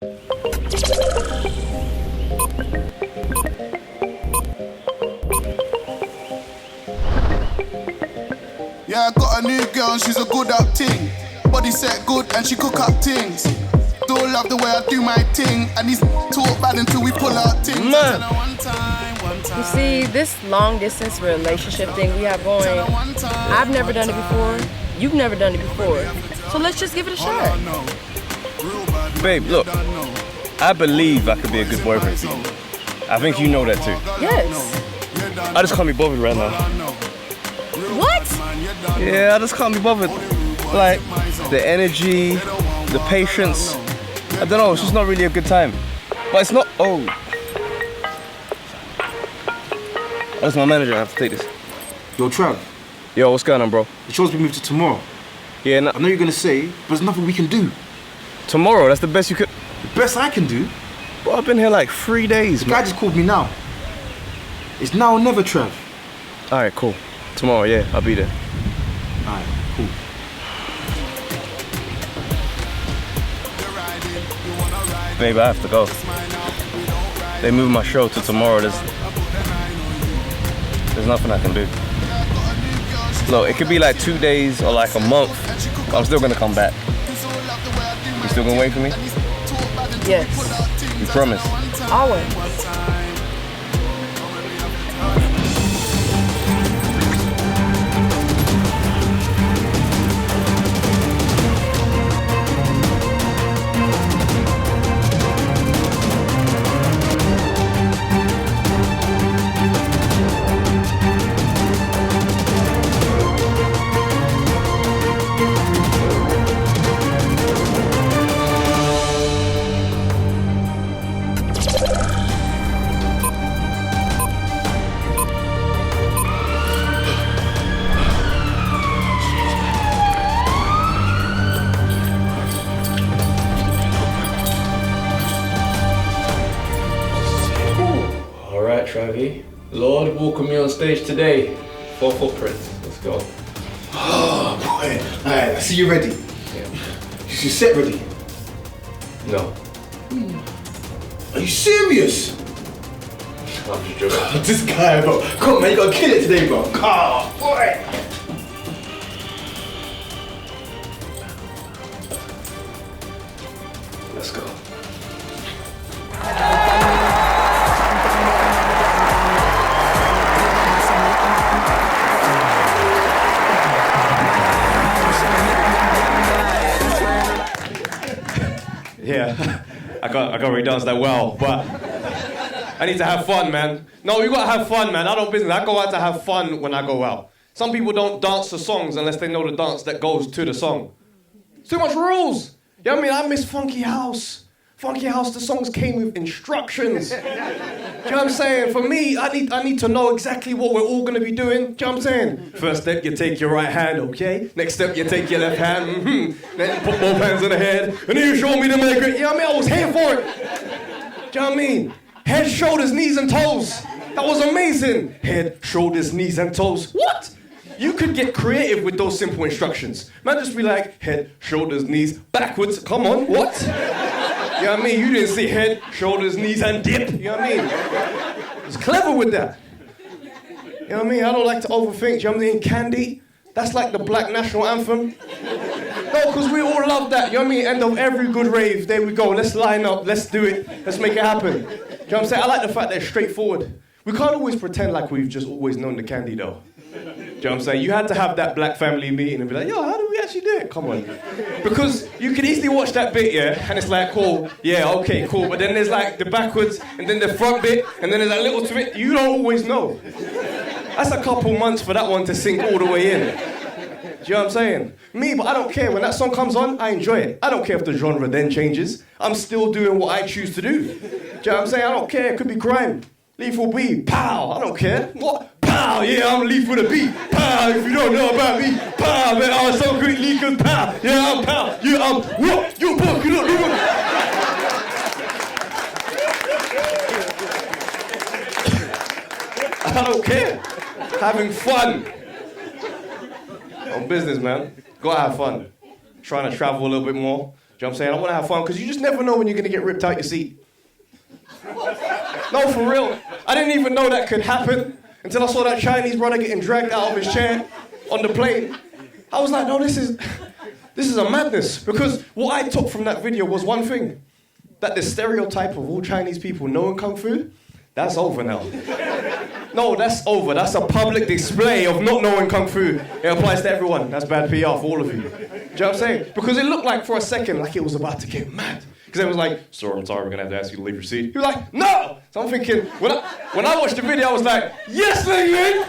Yeah, I got a new girl and she's a good up ting. Body set good and she cook up things. Don't love the way I do my thing. And these talk bad until we pull out things. Man. You see, this long distance relationship thing we have going, I've never done it before. You've never done it before. So let's just give it a shot. Babe, look, I believe I could be a good boyfriend for you. I think you know that too. Yes. I just can't be bothered right now. What? Yeah, I just can't be bothered. Like, the energy, the patience. I don't know, it's just not really a good time. But it's not, oh. That's my manager, I have to take this. Yo, Trav. Yo, what's going on, bro? The show's been moved to tomorrow. Yeah, I know you're gonna say, but there's nothing we can do. Tomorrow, that's the best you could... The best I can do? Well, I've been here like 3 days, The guy just called me now. It's now or never, Trav. Alright, cool. Tomorrow, yeah, I'll be there. Alright, cool. Babe, I have to go. They moved my show to tomorrow. There's nothing I can do. Look, it could be like 2 days or like a month, but I'm still gonna come back. You still gonna wait for me? Yes. You promise? Always. Travi. Lord, welcome me on stage today for Footprints. Let's go. Oh, boy. Alright, I see you ready. Yeah. Is your set ready? No. Are you serious? I'm just joking. This guy, bro. Come on, man, you gotta kill it today, bro. Oh, boy. Let's go. Yeah, I can't really dance that well, but I need to have fun, man. No, we gotta have fun, man. I don't business. I go out to have fun when I go out. Some people don't dance to songs unless they know the dance that goes to the song. Too much rules. You know what I mean? I miss Funky House. Funky House, the songs came with instructions. Do you know what I'm saying? For me, I need to know exactly what we're all gonna be doing. Do you know what I'm saying? First step, you take your right hand, okay? Next step, you take your left hand, Then put both hands on the head, and then you show me the make it. You know what I mean? I was here for it. Do you know what I mean? Head, shoulders, knees, and toes. That was amazing. Head, shoulders, knees, and toes. What? You could get creative with those simple instructions. Man, just be like, head, shoulders, knees, backwards. Come on, what? You know what I mean? You didn't say head, shoulders, knees, and dip. You know what I mean? It's clever with that. You know what I mean? I don't like to overthink. You know what I mean? Candy, that's like the black national anthem. No, because we all love that. You know what I mean? End of every good rave. There we go. Let's line up. Let's do it. Let's make it happen. You know what I'm saying? I like the fact that it's straightforward. We can't always pretend like we've just always known the candy, though. Do you know what I'm saying? You had to have that black family meeting and be like, yo, how do we actually do it? Come on. Because you can easily watch that bit, yeah, and it's like, cool, yeah, okay, cool. But then there's like the backwards, and then the front bit, and then there's that little bit. You don't always know. That's a couple months for that one to sink all the way in. Do you know what I'm saying? Me, but I don't care. When that song comes on, I enjoy it. I don't care if the genre then changes. I'm still doing what I choose to do. Do you know what I'm saying? I don't care. It could be crime. Lethal beat. Pow. I don't care. What? Pow. Yeah, I'm lethal with a beat. Pow. If you don't know about me. Pow. Man, I'm so great, leakers. Pow. Yeah, I'm pow. Yeah, I'm what? You fucking up. I don't care. Having fun. On business, man. Gotta have fun. Trying to travel a little bit more. what I'm saying? I want to have fun because you just never know when you're going to get ripped out your seat. No, for real. I didn't even know that could happen until I saw that Chinese brother getting dragged out of his chair on the plane. I was like, no, this is a madness. Because what I took from that video was one thing. That the stereotype of all Chinese people knowing Kung Fu, that's over now. No, that's over. That's a public display of not knowing Kung Fu. It applies to everyone. That's bad PR for all of you. Do you know what I'm saying? Because it looked like for a second like it was about to get mad. Because it was like, sir, I'm sorry, we're going to have to ask you to leave your seat. He was like, no! So I'm thinking, when I watched the video, I was like, yes, Ling Ling!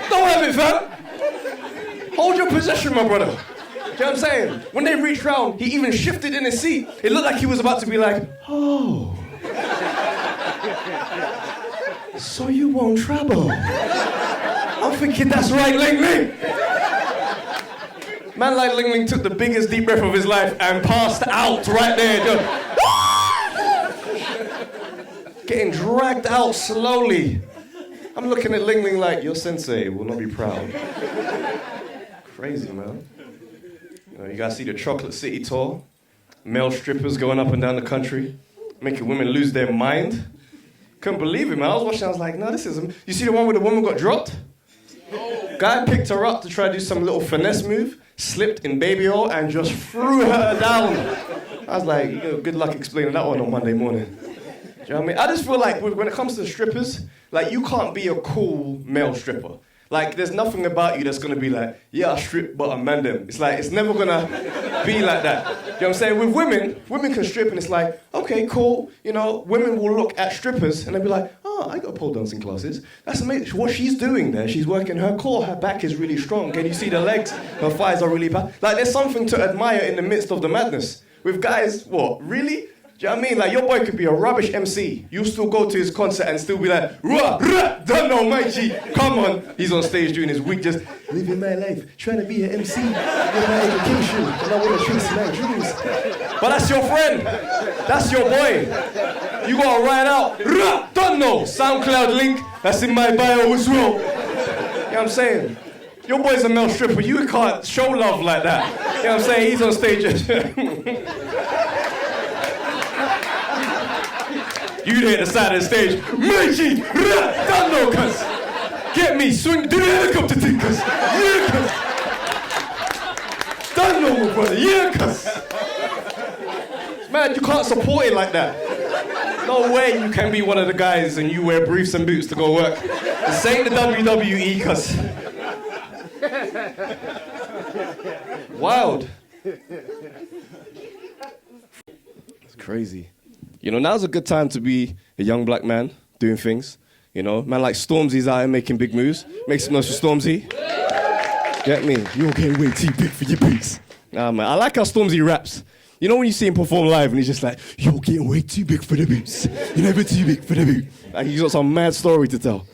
Don't have it, fam! Hold your position, my brother. You know what I'm saying? When they reached round, he even shifted in his seat. It looked like he was about to be like, oh. So you won't trouble. I'm thinking, that's right, Ling Ling. Man like Ling Ling took the biggest deep breath of his life and passed out right there. Just getting dragged out slowly. I'm looking at Ling Ling like, your sensei will not be proud. Crazy, man. You guys see the Chocolate City tour? Male strippers going up and down the country, making women lose their mind. Couldn't believe it, man. I was watching, I was like, no, this isn't. You see the one where the woman got dropped? Guy picked her up to try to do some little finesse move, slipped in baby oil, and just threw her down. I was like, good luck explaining that one on Monday morning. Do you know what I mean? I just feel like when it comes to strippers, like, you can't be a cool male stripper. Like, there's nothing about you that's gonna be like, yeah, I strip, but I'm man them. It's like, it's never gonna be like that. You know what I'm saying? With women can strip and it's like, okay, cool. You know, women will look at strippers and they'll be like, oh, I got pole dancing classes. That's amazing. What she's doing there, she's working her core, her back is really strong. Can you see the legs? Her thighs are really bad. Like, there's something to admire in the midst of the madness. With guys, what, really? Do you know what I mean? Like, your boy could be a rubbish MC. You still go to his concert and still be like, rah, rah, don't know, my G. Come on. He's on stage doing his week, just living my life, trying to be an MC, get my education, and I want to chase my dreams. But that's your friend. That's your boy. You gotta write out, rah, don't know. SoundCloud link, that's in my bio as well. You know what I'm saying? Your boy's a male stripper. You can't show love like that. You know what I'm saying? He's on stage. You'd hit the side of the stage, Mikey, don't know, cuz. Get me, swing, do the helicopter thing, cuz. Yeah, cuz. Don't know, my brother, yeah, cuz. Man, you can't support it like that. No way you can be one of the guys and you wear briefs and boots to go work. This ain't the WWE, cuz. Wild. It's crazy. You know, now's a good time to be a young black man doing things. You know, man like Stormzy's out here making big moves. Make some noise for Stormzy. Get me? You're getting way too big for your boots. Nah, man. I like how Stormzy raps. You know when you see him perform live and he's just like, you're getting way too big for the boots. You're never too big for the boot. Like, he's got some mad story to tell.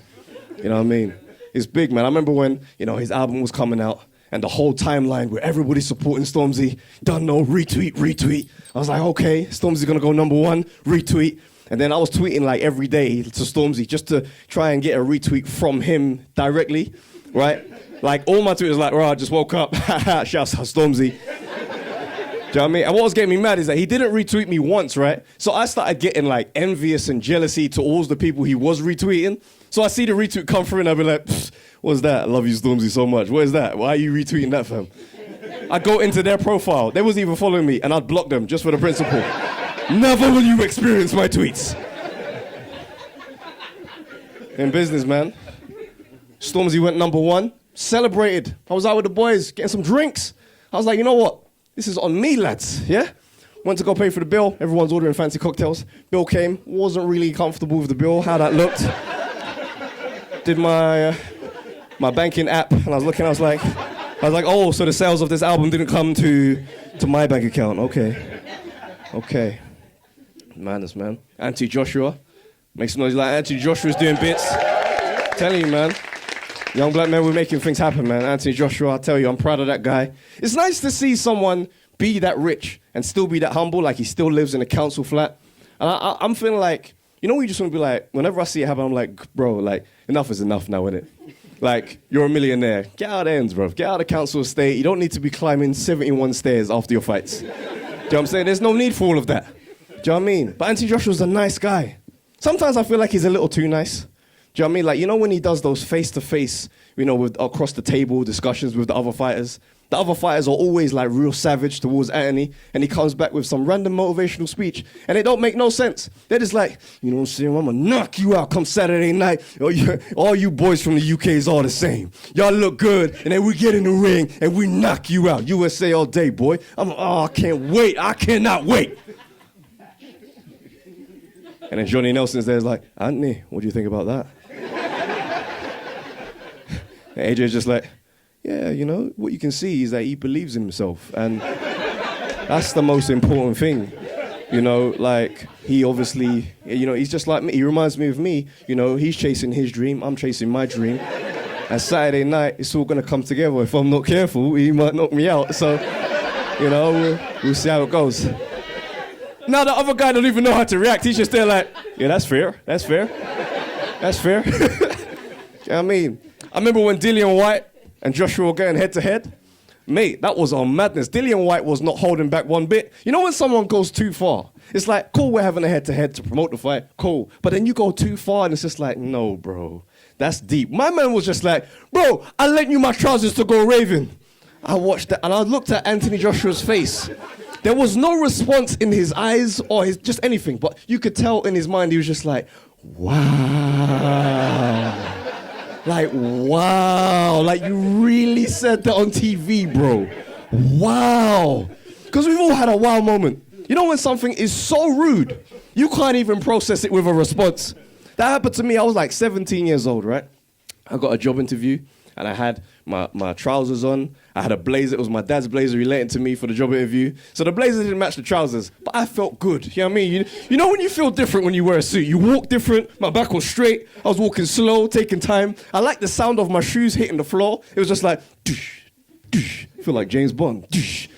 You know what I mean? It's big, man. I remember when, you know, his album was coming out and the whole timeline where everybody's supporting Stormzy, don't know, retweet. I was like, okay, Stormzy's gonna go #1, retweet. And then I was tweeting like every day to Stormzy just to try and get a retweet from him directly, right? Like all my tweets like, right, I just woke up, shouts out Stormzy. Do you know what I mean? And what was getting me mad is that he didn't retweet me once, right? So I started getting like envious and jealousy towards the people he was retweeting. So I see the retweet come through and I'll be like, what's that? I love you, Stormzy, so much. What is that? Why are you retweeting that, fam? I'd go into their profile. They wasn't even following me and I'd block them just for the principle. Never will you experience my tweets. In business, man. Stormzy went #1, celebrated. I was out with the boys getting some drinks. I was like, you know what? This is on me, lads, yeah? Went to go pay for the bill. Everyone's ordering fancy cocktails. Bill came. Wasn't really comfortable with the bill, how that looked. Did my banking app, and I was looking, I was like, oh, so the sales of this album didn't come to my bank account. Okay. Madness, man. Auntie Joshua. Make some noise like Auntie Joshua's doing bits. Telling you, man. Young black men, we're making things happen, man. Anthony Joshua, I tell you, I'm proud of that guy. It's nice to see someone be that rich and still be that humble, like he still lives in a council flat. And I'm feeling like, you know, you just want to be like, whenever I see it happen, I'm like, bro, like, enough is enough now, innit? Like, you're a millionaire. Get out of the ends, bro. Get out of the council estate. You don't need to be climbing 71 stairs after your fights. know what I'm saying? There's no need for all of that. Do you know what I mean? But Anthony Joshua's a nice guy. Sometimes I feel like he's a little too nice. Do you know what I mean? Like, you know when he does those face-to-face, you know, with across the table discussions with the other fighters? The other fighters are always like real savage towards Anthony, and he comes back with some random motivational speech, and it don't make no sense. They're just like, you know what I'm saying? I'm gonna knock you out come Saturday night. All you boys from the UK is all the same. Y'all look good, and then we get in the ring, and we knock you out. USA all day, boy. I can't wait. I cannot wait. And then Johnny Nelson's there's like, Anthony, what do you think about that? And AJ's just like, yeah, you know, what you can see is that he believes in himself. And that's the most important thing. You know, like, he obviously, you know, he's just like me. He reminds me of me. You know, he's chasing his dream. I'm chasing my dream. And Saturday night, it's all going to come together. If I'm not careful, he might knock me out. So, you know, we'll see how it goes. Now the other guy don't even know how to react. He's just there like, yeah, that's fair. That's fair. That's fair. You know what I mean? I remember when Dillian White and Joshua were going head-to-head. Mate, that was on madness. Dillian White was not holding back one bit. You know when someone goes too far? It's like, cool, we're having a head-to-head to promote the fight. Cool. But then you go too far and it's just like, no, bro. That's deep. My man was just like, bro, I lent you my trousers to go raving. I watched that and I looked at Anthony Joshua's face. There was no response in his eyes or his just anything. But you could tell in his mind he was just like, wow. Like, wow, like you really said that on TV, bro. Wow. Because we've all had a wow moment. You know when something is so rude, you can't even process it with a response. That happened to me, I was like 17 years old, right? I got a job interview and I had my trousers on. I had a blazer, it was my dad's blazer relating to me for the job interview. So the blazer didn't match the trousers, but I felt good, you know what I mean? You know when you feel different when you wear a suit? You walk different, my back was straight, I was walking slow, taking time. I liked the sound of my shoes hitting the floor. It was just like, doosh, doosh. I feel like James Bond, doosh.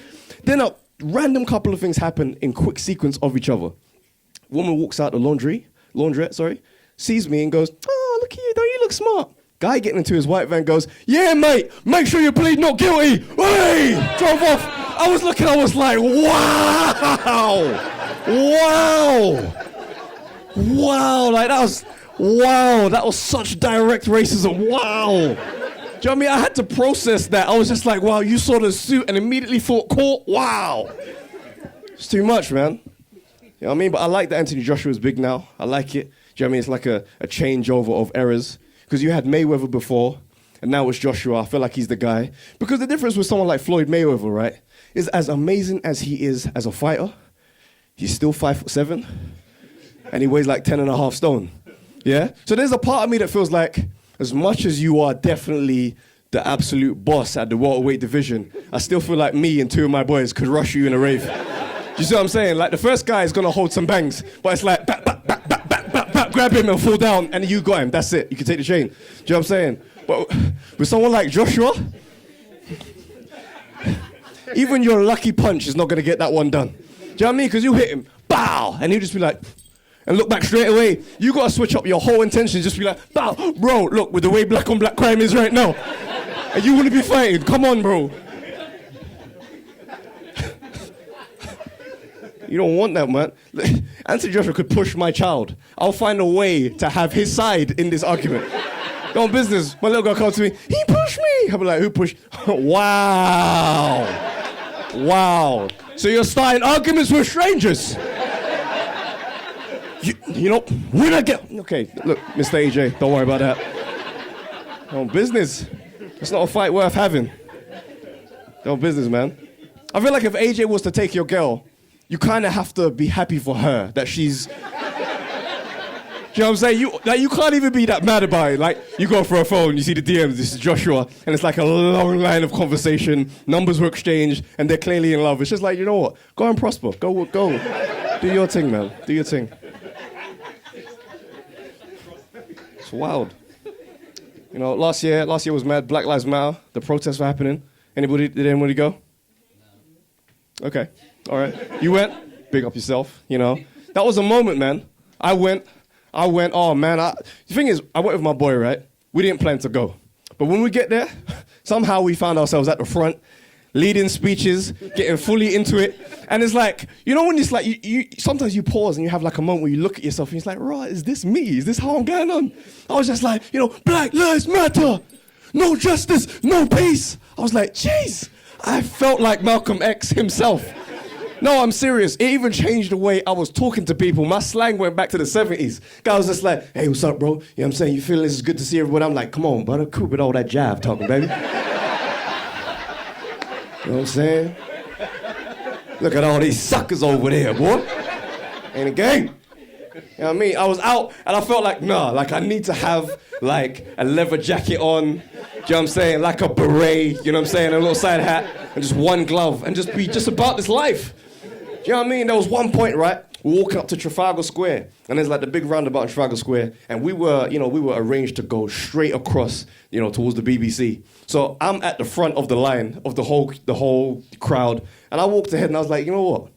Then a random couple of things happen in quick sequence of each other. Woman walks out the laundrette, sees me and goes, oh, look at you, don't you look smart? Guy getting into his white van goes, yeah, mate, make sure you plead not guilty. Hey! Drove off. I was looking, I was like, wow! Wow! Wow, like that was such direct racism. Wow! Do you know what I mean? I had to process that. I was just like, wow, you saw the suit and immediately thought, court, wow! It's too much, man. You know what I mean? But I like that Anthony Joshua is big now. I like it. Do you know what I mean? It's like a changeover of eras. Because you had Mayweather before, and now it's Joshua. I feel like he's the guy. Because the difference with someone like Floyd Mayweather, right, is as amazing as he is as a fighter, he's still 5'7", and he weighs like 10.5 stone. Yeah? So there's a part of me that feels like, as much as you are definitely the absolute boss at the welterweight division, I still feel like me and two of my boys could rush you in a rave. You see what I'm saying? Like, the first guy is going to hold some bangs, but it's like, back, grab him and fall down, and you got him. That's it. You can take the chain. Do you know what I'm saying? But with someone like Joshua, even your lucky punch is not going to get that one done. Do you know what I mean? Because you hit him, bow, and he'll just be like, and look back straight away. You got to switch up your whole intention. Just be like, bow. Bro, look, with the way black on black crime is right now, and you want to be fighting. Come on, bro. You don't want that, man. Anthony Joshua could push my child. I'll find a way to have his side in this argument. Go on business. My little girl comes to me, he pushed me. I'll be like, who pushed? Wow. Wow. So you're starting arguments with strangers. You know, when I get... Okay, look, Mr. AJ, don't worry about that. Go on business. It's not a fight worth having. Go on business, man. I feel like if AJ was to take your girl, you kind of have to be happy for her that she's... Do you know what I'm saying? You can't even be that mad about it. Like, you go for a phone, you see the DMs, this is Joshua, and it's like a long line of conversation, numbers were exchanged, and they're clearly in love. It's just like, you know what? Go and prosper. Go. Do your thing, man. Do your thing. It's wild. You know, last year was mad. Black Lives Matter. The protests were happening. Did anybody go? Okay. All right. You went? Big up yourself, you know. That was a moment, man. I went, oh, man. The thing is, I went with my boy, right? We didn't plan to go. But when we get there, somehow we found ourselves at the front, leading speeches, getting fully into it. And it's like, you know when it's like, you sometimes you pause and you have like a moment where you look at yourself and it's like, right, is this me? Is this how I'm going on? I was just like, Black Lives Matter. No justice, no peace. I was like, jeez, I felt like Malcolm X himself. No, I'm serious. It even changed the way I was talking to people. My slang went back to the 70s. Guy was just like, hey, what's up, bro? You know what I'm saying? You feeling this is good to see everybody? I'm like, come on, brother. Cool with all that jive talking, baby. You know what I'm saying? Look at all these suckers over there, boy. Ain't a game. You know what I mean? I was out and I felt like, nah, like I need to have like a leather jacket on, you know what I'm saying? Like a beret, you know what I'm saying? A little side hat and just one glove and just be just about this life. You know what I mean? There was one point, right? We're walking up to Trafalgar Square, and there's like the big roundabout in Trafalgar Square, and we were arranged to go straight across, towards the BBC. So I'm at the front of the line of the whole crowd, and I walked ahead, and I was like, you know what?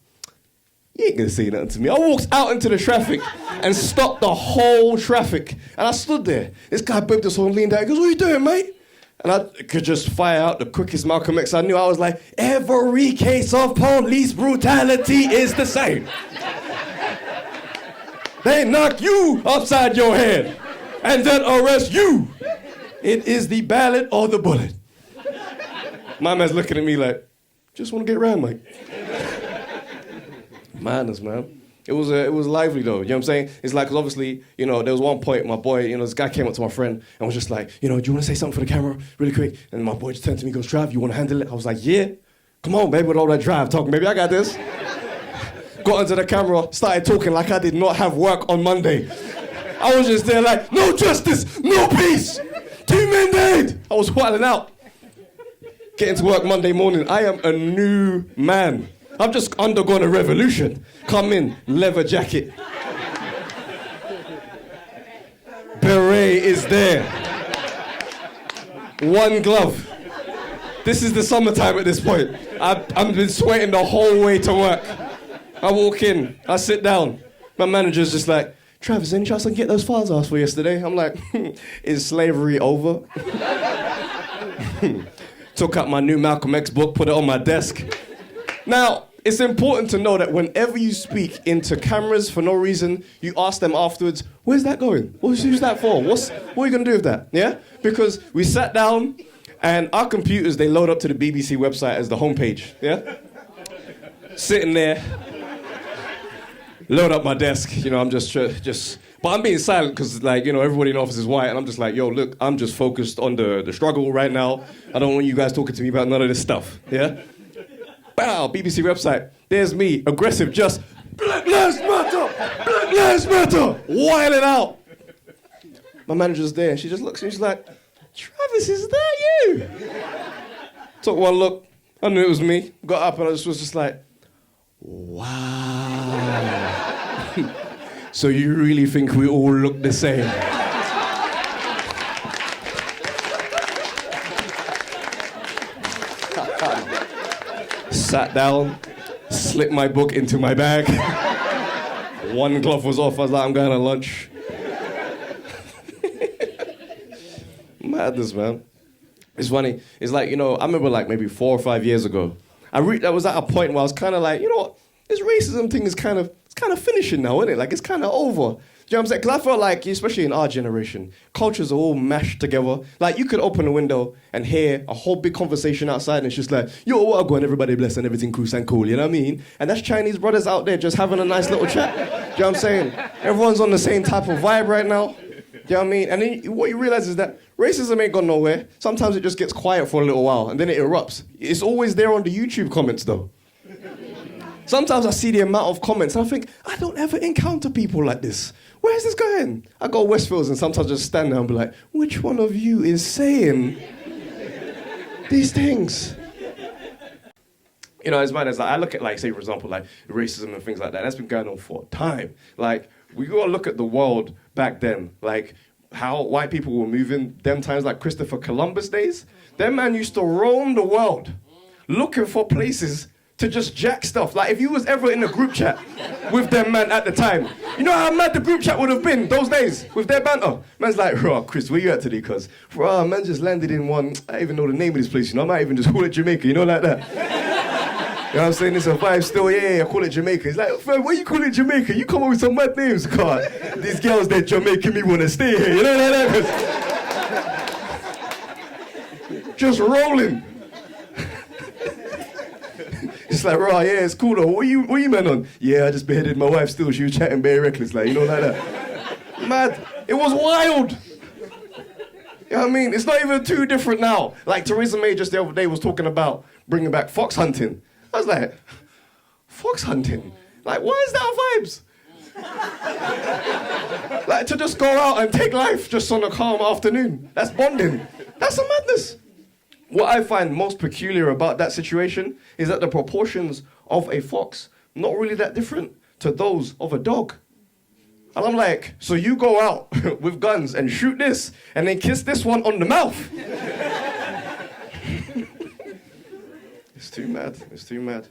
You ain't gonna say nothing to me. I walked out into the traffic and stopped the whole traffic, and I stood there. This guy booped us on, leaned out, he goes, what are you doing, mate? And I could just fire out the quickest Malcolm X I knew. I was like, every case of police brutality is the same. They knock you upside your head and then arrest you. It is the ballot or the bullet. My man's looking at me like, just want to get around, mate. Madness, man. It was lively though, you know what I'm saying? It's like, 'cause obviously, there was one point, my boy, this guy came up to my friend and was just like, do you want to say something for the camera really quick? And my boy just turned to me and goes, Trav, you want to handle it? I was like, yeah. Come on, baby, with all that drive talking, baby, I got this. Got onto the camera, started talking like I did not have work on Monday. I was just there like, no justice, no peace, Team Mandate. I was wilding out. Getting to work Monday morning, I am a new man. I've just undergone a revolution. Come in, leather jacket. Beret is there. One glove. This is the summertime at this point. I've been sweating the whole way to work. I walk in, I sit down. My manager's just like, Travis, any chance I can get those files asked for yesterday? I'm like, is slavery over? Took out my new Malcolm X book, put it on my desk. Now, it's important to know that whenever you speak into cameras for no reason, you ask them afterwards, where's that going? Who's that for? What are you going to do with that? Yeah? Because we sat down and our computers, they load up to the BBC website as the homepage. Yeah? Sitting there, load up my desk. I'm just, but I'm being silent because everybody in the office is white and I'm just like, yo, look, I'm just focused on the struggle right now. I don't want you guys talking to me about none of this stuff. Yeah? Bow, BBC website. There's me, aggressive, just Black Lives Matter, Black Lives Matter, wilding out. My manager's there, and she just looks at me, she's like, Travis, is that you? Took one look, I knew it was me. Got up and I was just like, wow. So you really think we all look the same? Sat down, slipped my book into my bag. One glove was off. I was like, I'm going to lunch. Madness, man. It's funny. It's like, I remember like maybe 4 or 5 years ago, I was at a point where I was kind of like, you know what? This racism thing is kind of finishing now, isn't it? Like, it's kind of over. You know what I'm saying? Because I felt like, especially in our generation, cultures are all mashed together. Like, you could open a window and hear a whole big conversation outside, and it's just like, yo, what going? Everybody blessed and everything cool and cool, you know what I mean? And that's Chinese brothers out there just having a nice little chat. You know what I'm saying? Everyone's on the same type of vibe right now. You know what I mean? And then what you realize is that racism ain't gone nowhere. Sometimes it just gets quiet for a little while, and then it erupts. It's always there on the YouTube comments, though. Sometimes I see the amount of comments, and I think, I don't ever encounter people like this. Where is this going? I go to Westfields and sometimes just stand there and be like, which one of you is saying these things? As mad as I look at, like, say, for example, like racism and things like that, that's been going on for time. Like, we gotta look at the world back then, like how white people were moving, them times like Christopher Columbus days. Them man used to roam the world looking for places to just jack stuff. Like, if you was ever in a group chat with them man at the time, you know how mad the group chat would have been those days with their banter? Man's like, "Raw, Chris, where you at today? Cause, man just landed in one, I don't even know the name of this place, you know, I might even just call it Jamaica, you know, like that." You know what I'm saying? It's a vibe still, yeah, I call it Jamaica. He's like, "Fam, why you call it Jamaica? You come up with some mad names, car. These girls, they're Jamaican me wanna stay here, you know, like that." Just rolling. It's like, "Raw, yeah, it's cool though. What you man on?" "Yeah, I just beheaded my wife still. She was chatting very reckless, like, you know, like that." Mad. It was wild. You know what I mean? It's not even too different now. Like, Theresa May just the other day was talking about bringing back fox hunting. I was like, fox hunting? Like, why is that vibes? Like, to just go out and take life just on a calm afternoon. That's bonding. That's a madness. What I find most peculiar about that situation is that the proportions of a fox not really that different to those of a dog. And I'm like, so you go out with guns and shoot this and then kiss this one on the mouth? It's too mad. It's too mad.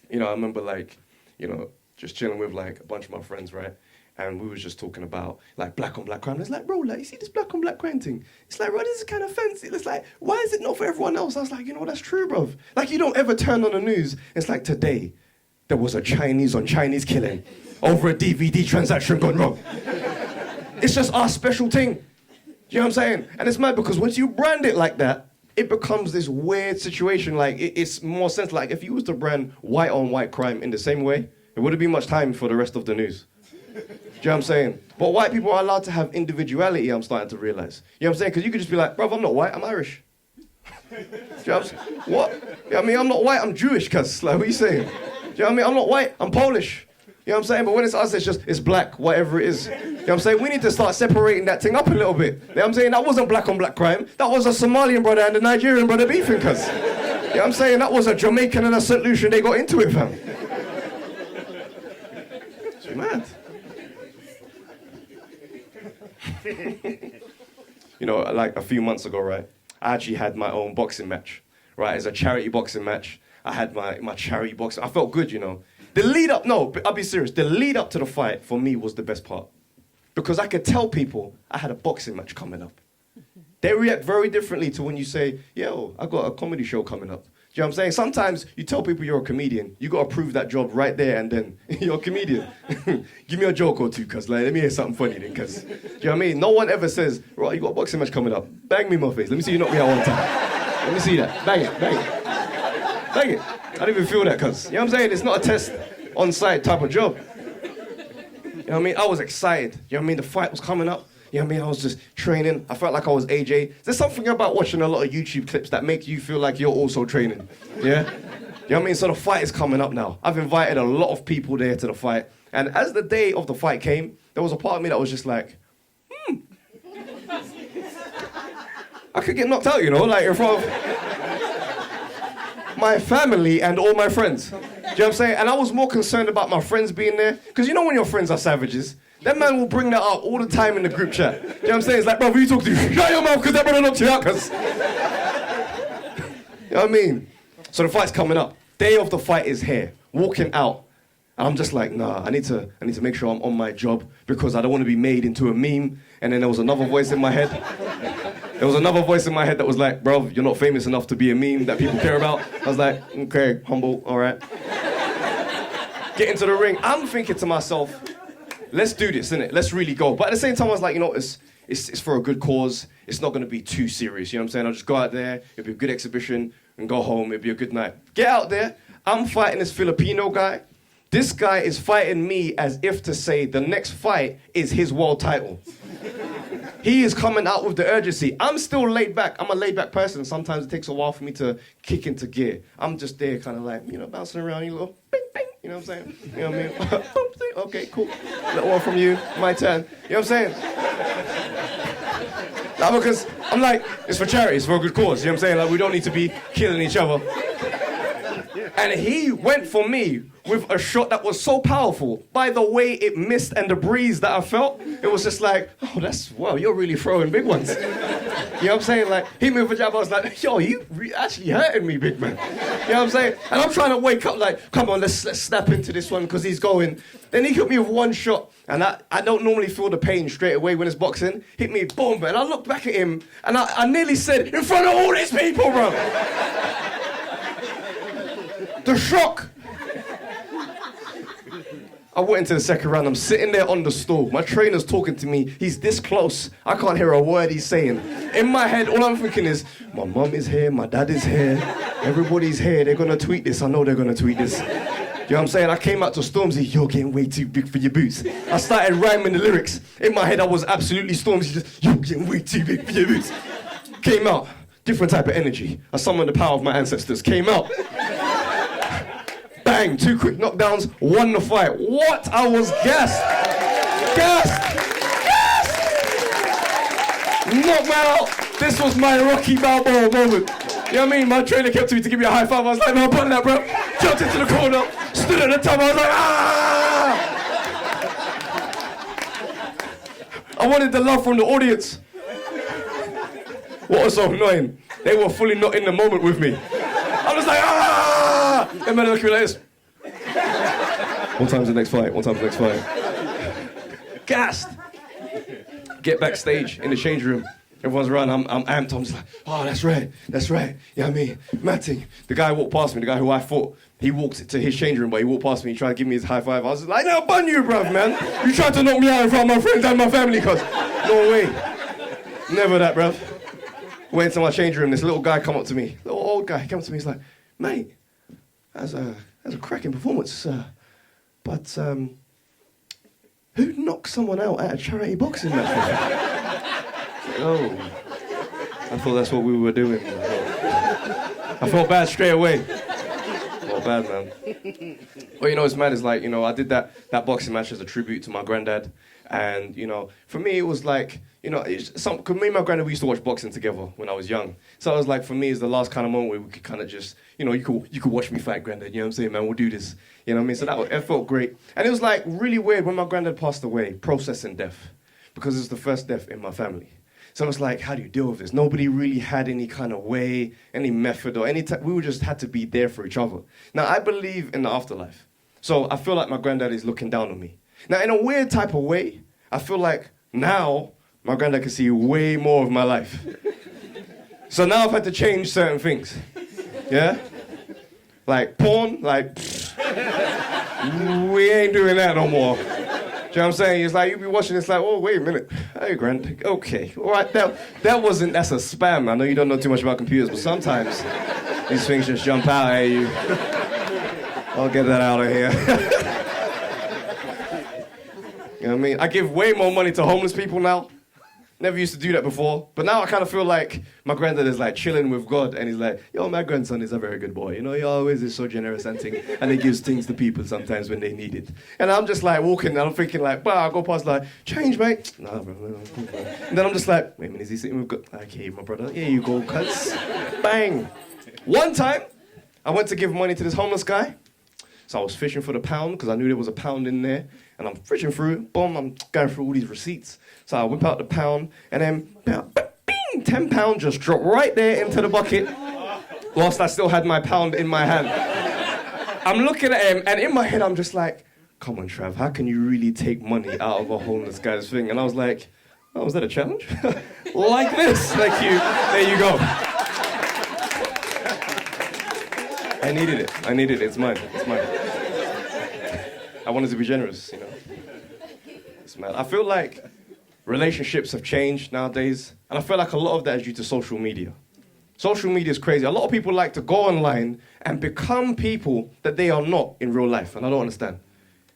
You know, I remember, like, you know, just chilling with like a bunch of my friends, right? And we was just talking about like black on black crime. It's like, bro, like, you see this black on black crime thing? It's like, bro, this is kind of fancy. It's like, why is it not for everyone else? I was like, you know, that's true, bro. Like, you don't ever turn on the news. It's like, today, there was a Chinese on Chinese killing over a DVD transaction gone wrong. It's just our special thing. You know what I'm saying? And it's mad because once you brand it like that, it becomes this weird situation. Like, it's more sense. Like, if you was to brand white on white crime in the same way, it wouldn't be much time for the rest of the news. Do you know what I'm saying? But white people are allowed to have individuality, I'm starting to realize. You know what I'm saying? Because you could just be like, bro, I'm not white, I'm Irish. Do you know what I'm saying? What? You know what I mean? I'm not white, I'm Jewish, cuz. Like, what are you saying? Do you know what I mean? I'm not white, I'm Polish. You know what I'm saying? But when it's us, it's black, whatever it is. You know what I'm saying? We need to start separating that thing up a little bit. You know what I'm saying? That wasn't black on black crime. That was a Somalian brother and a Nigerian brother beefing, cuz. You know what I'm saying? That was a Jamaican and a St. Lucian, they got into it, fam. It's mad. You know, like a few months ago, right? I actually had my own boxing match, right? It's a charity boxing match. I had my charity boxing. I felt good, you know. The lead up, no, I'll be serious. The lead up to the fight for me was the best part. Because I could tell people I had a boxing match coming up. They react very differently to when you say, yo, I got a comedy show coming up. Do you know what I'm saying? Sometimes you tell people you're a comedian, you got to prove that job right there and then. You're a comedian. Give me a joke or two, cuz. Like, let me hear something funny then, cuz. Do you know what I mean? No one ever says, right, you got a boxing match coming up. Bang me in my face. Let me see you knock me out one time. Let me see that. Bang it, bang it. Bang it. I don't even feel that, cuz. You know what I'm saying? It's not a test on site type of job. You know what I mean? I was excited. You know what I mean? The fight was coming up. You know what I mean? I was just training. I felt like I was AJ. There's something about watching a lot of YouTube clips that make you feel like you're also training. Yeah? You know what I mean? So the fight is coming up now. I've invited a lot of people there to the fight. And as the day of the fight came, there was a part of me that was just like, I could get knocked out, you know, like in front of my family and all my friends. Do you know what I'm saying? And I was more concerned about my friends being there. Because you know when your friends are savages, that man will bring that up all the time in the group chat. Do you know what I'm saying? It's like, bro, who you talk to? Shut your mouth, because that brother knocked you out, cuz. You know what I mean? So the fight's coming up. Day of the fight is here. Walking out. And I'm just like, nah, I need to make sure I'm on my job because I don't want to be made into a meme. And then there was another voice in my head. There was another voice in my head that was like, bro, you're not famous enough to be a meme that people care about. I was like, okay, humble, all right. Get into the ring. I'm thinking to myself, let's do this, innit? Let's really go. But at the same time, I was like, you know, it's for a good cause. It's not going to be too serious, you know what I'm saying? I'll just go out there, it'll be a good exhibition, and go home, it'll be a good night. Get out there, I'm fighting this Filipino guy. This guy is fighting me as if to say the next fight is his world title. He is coming out with the urgency. I'm still laid back. I'm a laid back person. Sometimes it takes a while for me to kick into gear. I'm just there kind of like, you know, bouncing around, you little bing, bing. You know what I'm saying? You know what I mean? Okay, cool. Little one from you, my turn. You know what I'm saying? Now, because I'm like, it's for charity, it's for a good cause. You know what I'm saying? Like, we don't need to be killing each other. And he went for me with a shot that was so powerful. By the way it missed and the breeze that I felt, it was just like, oh, wow, you're really throwing big ones. You know what I'm saying? Like, hit me with a jab, I was like, yo, you actually hurting me, big man. You know what I'm saying? And I'm trying to wake up like, come on, let's snap into this one because he's going. Then he hit me with one shot, and I don't normally feel the pain straight away when it's boxing. Hit me, boom, and I looked back at him, and I nearly said, in front of all these people, bro. The shock. I went into the second round, I'm sitting there on the stool. My trainer's talking to me, he's this close. I can't hear a word he's saying. In my head, all I'm thinking is, my mum is here, my dad is here, everybody's here, they're gonna tweet this, I know they're gonna tweet this. You know what I'm saying? I came out to Stormzy, you're getting way too big for your boots. I started rhyming the lyrics. In my head, I was absolutely Stormzy, just, you're getting way too big for your boots. Came out, different type of energy. I summoned the power of my ancestors, came out. Bang, 2 quick knockdowns, won the fight. What? I was gassed. Knocked me out. This was my Rocky Balboa moment. You know what I mean? My trainer kept to me to give me a high five. I was like, no, button that, bro. Jumped into the corner, stood at the top. I was like, ah! I wanted the love from the audience. What was so annoying? They were fully not in the moment with me. I was like, ah! And man, look at me like this. One time's the next fight. Gassed. Get backstage in the change room. Everyone's around. I'm amped. I'm just like, oh, that's right. You know what I mean? Matting. The guy walked past me, the guy who I fought. He walked to his change room, but he walked past me. He tried to give me his high five. I was like, no, bun you, bruv, man. You tried to knock me out in front of my friends and my family, cuz. No way. Never that, bruv. Went into my change room. This little guy come up to me. Little old guy. He came up to me. He's like, mate, that's a cracking performance, but who knocked someone out at a charity boxing match? Oh, I thought that's what we were doing. I felt bad straight away. Felt bad, man. Well, you know what's mad is like, you know, I did that boxing match as a tribute to my granddad, and you know, for me it was like, you know, cause me and my granddad, we used to watch boxing together when I was young. So it was like, for me, it's the last kind of moment where we could kind of just, you know, you could watch me fight granddad, you know what I'm saying, man, we'll do this. You know what I mean? So it felt great. And it was like really weird when my granddad passed away, processing death, because it was the first death in my family. So it's like, how do you deal with this? Nobody really had any kind of way, any method, or any we just had to be there for each other. Now, I believe in the afterlife. So I feel like my granddad is looking down on me. Now, in a weird type of way, I feel like now, my granddad can see way more of my life. So now I've had to change certain things. Yeah? Like porn, like, we ain't doing that no more. Do you know what I'm saying? It's like, you be watching this like, oh, wait a minute. Hey, Grand, okay. All right, that's a spam. I know you don't know too much about computers, but sometimes these things just jump out at you. I'll get that out of here. You know what I mean? I give way more money to homeless people now. Never used to do that before. But now I kind of feel like my granddad is like chilling with God, and he's like, yo, my grandson is a very good boy. You know, he always is so generous and thing, and he gives things to people sometimes when they need it. And I'm just like walking, and I'm thinking like, wow, I'll go past like, change, mate. Nah, bro, no, cool, bro. And then I'm just like, wait a minute, is he sitting with God? Okay, my brother, here you go, cuz. Bang. One time, I went to give money to this homeless guy. So I was fishing for the pound, because I knew there was a pound in there. And I'm fishing through, boom, I'm going through all these receipts. So I whip out the pound, and then, bing, 10 pounds just dropped right there into the bucket, whilst I still had my pound in my hand. I'm looking at him, and in my head, I'm just like, come on, Trav, how can you really take money out of a homeless guy's thing? And I was like, oh, was that a challenge? Like this. Thank you. There you go. I needed it. It's mine. I wanted to be generous, you know. It's mad. I feel like relationships have changed nowadays, and I feel like a lot of that is due to social media. Social media is crazy. A lot of people like to go online and become people that they are not in real life, and I don't understand.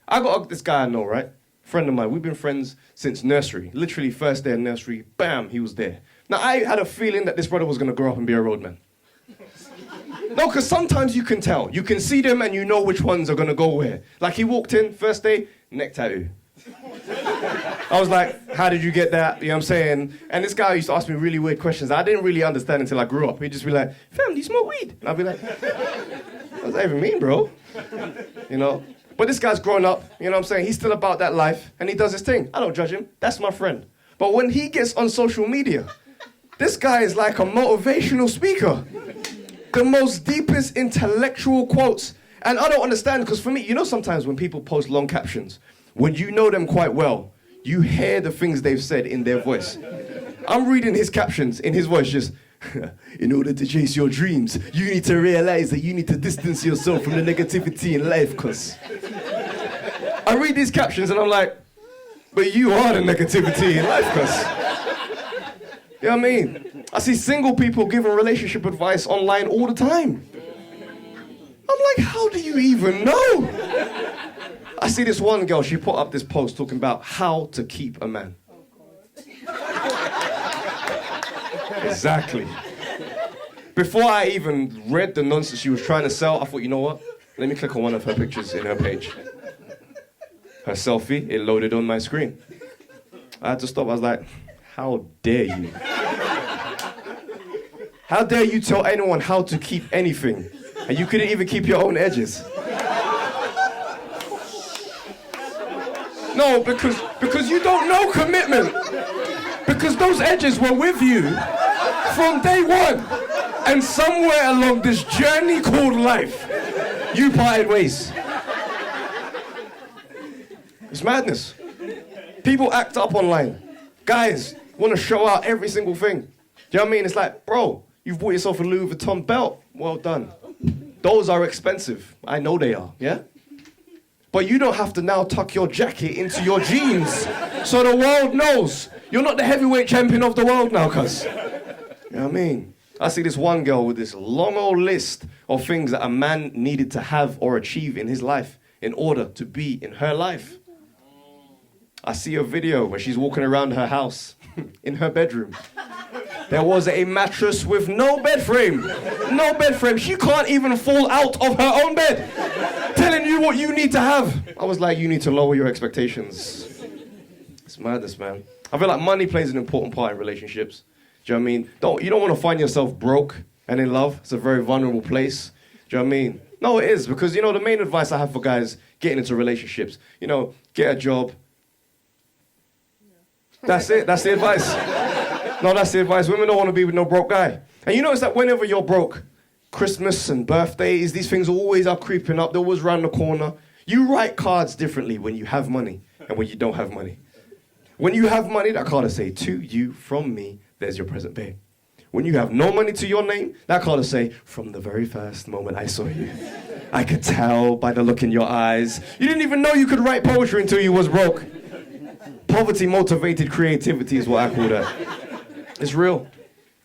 I got this guy I know, right? Friend of mine. We've been friends since nursery. Literally first day of nursery, bam, he was there. Now, I had a feeling that this brother was going to grow up and be a roadman. No, because sometimes you can tell. You can see them and you know which ones are going to go where. Like he walked in, first day, neck tattoo. I was like, how did you get that? You know what I'm saying? And this guy used to ask me really weird questions I didn't really understand until I grew up. He'd just be like, fam, do you smoke weed? And I'd be like, what does that even mean, bro? you know. But this guy's grown up, you know what I'm saying? He's still about that life, and he does his thing. I don't judge him. That's my friend. But when he gets on social media, this guy is like a motivational speaker. The most deepest intellectual quotes. And I don't understand, because for me, you know sometimes when people post long captions, when you know them quite well, you hear the things they've said in their voice. I'm reading his captions in his voice, just, in order to chase your dreams, you need to realize that you need to distance yourself from the negativity in life, cuz. I read these captions and I'm like, but you are the negativity in life, cuz. You know what I mean? I see single people giving relationship advice online all the time. I'm like, how do you even know? I see this one girl, she put up this post talking about how to keep a man. Exactly. Before I even read the nonsense she was trying to sell, I thought, you know what? Let me click on one of her pictures in her page. Her selfie, it loaded on my screen. I had to stop. I was like, how dare you? How dare you tell anyone how to keep anything? And you couldn't even keep your own edges. No, because you don't know commitment. Because those edges were with you from day one. And somewhere along this journey called life, you parted ways. It's madness. People act up online. Guys want to show out every single thing. Do you know what I mean? It's like, bro, you've bought yourself a Louis Vuitton belt. Well done. Those are expensive. I know they are, yeah? But you don't have to now tuck your jacket into your jeans so the world knows you're not the heavyweight champion of the world now, cuz. You know what I mean? I see this one girl with this long old list of things that a man needed to have or achieve in his life in order to be in her life. I see a video where she's walking around her house in her bedroom. There was a mattress with no bed frame. No bed frame. She can't even fall out of her own bed. Telling you what you need to have. I was like, you need to lower your expectations. It's madness, man. I feel like money plays an important part in relationships. Do you know what I mean? You don't want to find yourself broke and in love. It's a very vulnerable place. Do you know what I mean? No, it is. Because, you know, the main advice I have for guys getting into relationships, you know, get a job. That's it. That's the advice. No, that's the advice. Women don't want to be with no broke guy. And you notice that whenever you're broke, Christmas and birthdays, these things always are creeping up. They're always around the corner. You write cards differently when you have money and when you don't have money. When you have money, that card will say, to you, from me, there's your present, babe. When you have no money to your name, that card will say, from the very first moment I saw you, I could tell by the look in your eyes. You didn't even know you could write poetry until you was broke. Poverty-motivated creativity is what I call that. It's real.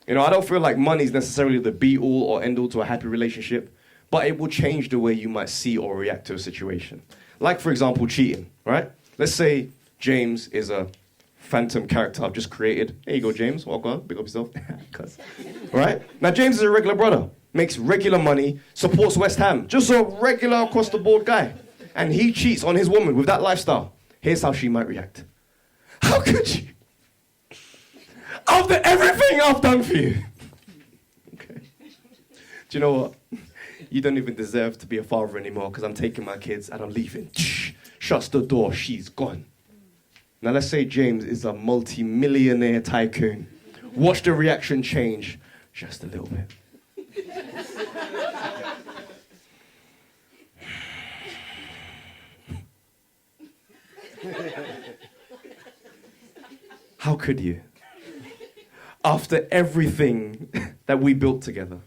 You know, I don't feel like money is necessarily the be-all or end-all to a happy relationship, but it will change the way you might see or react to a situation. Like, for example, cheating, right? Let's say James is a phantom character I've just created. There you go, James. Well, go on, big up yourself. Right? Now, James is a regular brother, makes regular money, supports West Ham, just a regular across-the-board guy. And he cheats on his woman with that lifestyle. Here's how she might react. How could you? After everything I've done for you. Okay. Do you know what? You don't even deserve to be a father anymore because I'm taking my kids and I'm leaving. Shuts the door, she's gone. Now let's say James is a multi-millionaire tycoon. Watch the reaction change just a little bit. How could you? After everything that we built together.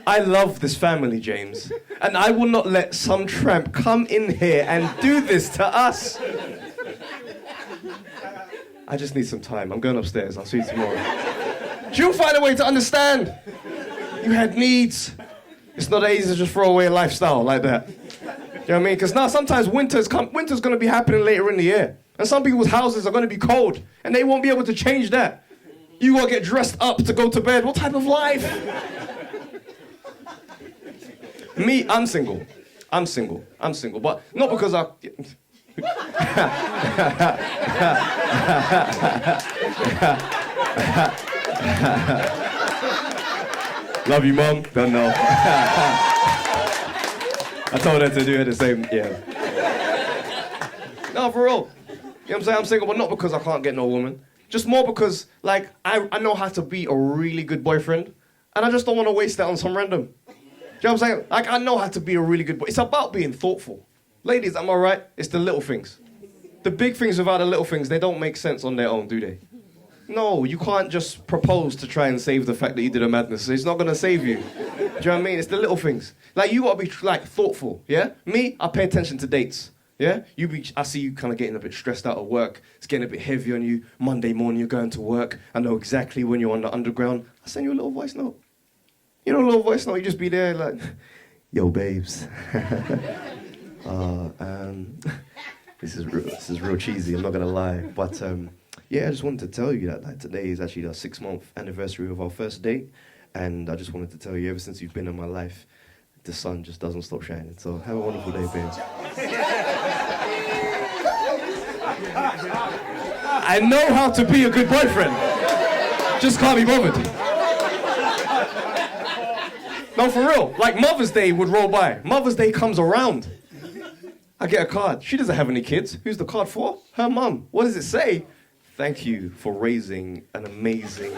I love this family, James, and I will not let some tramp come in here and do this to us. I just need some time. I'm going upstairs. I'll see you tomorrow. You'll find a way to understand. You had needs. It's not easy to just throw away a lifestyle like that. You know what I mean? Because now sometimes winter's going to be happening later in the year. And some people's houses are going to be cold. And they won't be able to change that. You got to get dressed up to go to bed. What type of life? Me, I'm single. I'm single. But not because I... Love you, Mum. Don't know. I told her to do it the same, yeah. No, for real. You know what I'm saying? I'm single, but not because I can't get no woman. Just more because, like, I know how to be a really good boyfriend, and I just don't want to waste that on some random. Do you know what I'm saying? Like, I know how to be a really good boy. It's about being thoughtful. Ladies, am I right? It's the little things. The big things without the little things, they don't make sense on their own, do they? No, you can't just propose to try and save the fact that you did a madness. It's not gonna save you. Do you know what I mean? It's the little things. Like, you gotta be, like, thoughtful, yeah? Me, I pay attention to dates, yeah? I see you kind of getting a bit stressed out of work. It's getting a bit heavy on you. Monday morning, you're going to work. I know exactly when you're on the underground. I send you a little voice note. You know, a little voice note, you just be there like, yo, babes. This is real cheesy, I'm not gonna lie. But, yeah, I just wanted to tell you that, like, today is actually the 6-month anniversary of our first date, and I just wanted to tell you, ever since you've been in my life, the sun just doesn't stop shining. So have a wonderful day, babes. I know how to be a good boyfriend, just can't be bothered. No, for real. Like, Mother's Day would roll by. Mother's Day comes around. I get a card. She doesn't have any kids. Who's the card for? Her mum. What does it say? Thank you for raising an amazing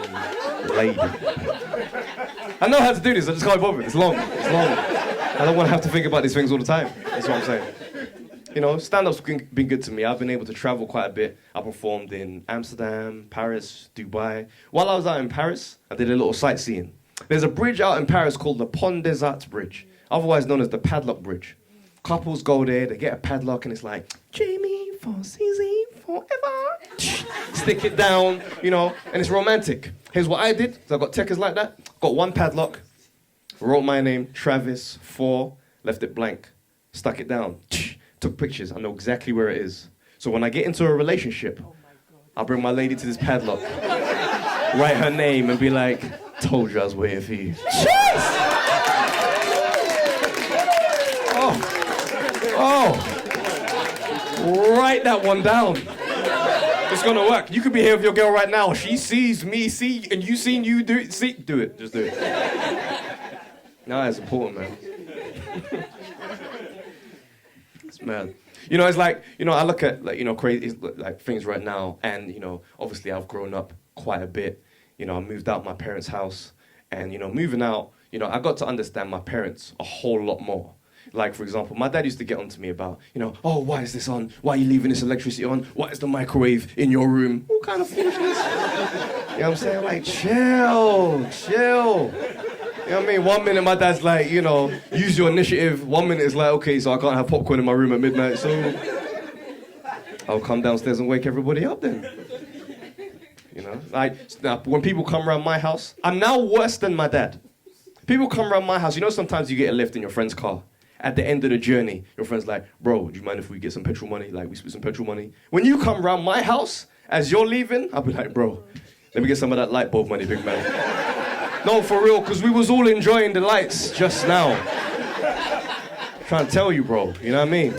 lady. I know how to do this, I just can't bother. It's long. I don't want to have to think about these things all the time. That's what I'm saying. You know, stand-up's been good to me. I've been able to travel quite a bit. I performed in Amsterdam, Paris, Dubai. While I was out in Paris, I did a little sightseeing. There's a bridge out in Paris called the Pont des Arts Bridge, otherwise known as the Padlock Bridge. Couples go there, they get a padlock, and it's like, Jamie for CZ forever. Stick it down, you know, and it's romantic. Here's what I did, so I got techers like that. Got one padlock, wrote my name, Travis 4, left it blank, stuck it down, took pictures. I know exactly where it is. So when I get into a relationship, I'll bring my lady to this padlock, write her name, and be like, told you I was waiting for you. Jeez! Oh, write that one down. It's gonna work. You could be here with your girl right now. She sees me, and you seen you do it. Do it. Just do it. No, it's important, man. It's mad. You know, it's like, you know, I look at, like, you know, crazy, like, things right now, and, you know, obviously I've grown up quite a bit. You know, I moved out my parents' house, and, you know, moving out, you know, I got to understand my parents a whole lot more. Like, for example, my dad used to get on to me about, you know, oh, why is this on? Why are you leaving this electricity on? Why is the microwave in your room? What kind of foolishness? You know what I'm saying? Like, chill. You know what I mean? 1 minute my dad's like, you know, use your initiative. 1 minute it's like, okay, so I can't have popcorn in my room at midnight, so I'll come downstairs and wake everybody up then. You know? Like, when people come around my house, I'm now worse than my dad. People come around my house, you know, sometimes you get a lift in your friend's car. At the end of the journey, your friend's like, bro, do you mind if we get some petrol money? Like, we split some petrol money. When you come around my house, as you're leaving, I'll be like, bro, let me get some of that light bulb money, big man. No, for real, because we was all enjoying the lights just now. Trying to tell you, bro, you know what I mean?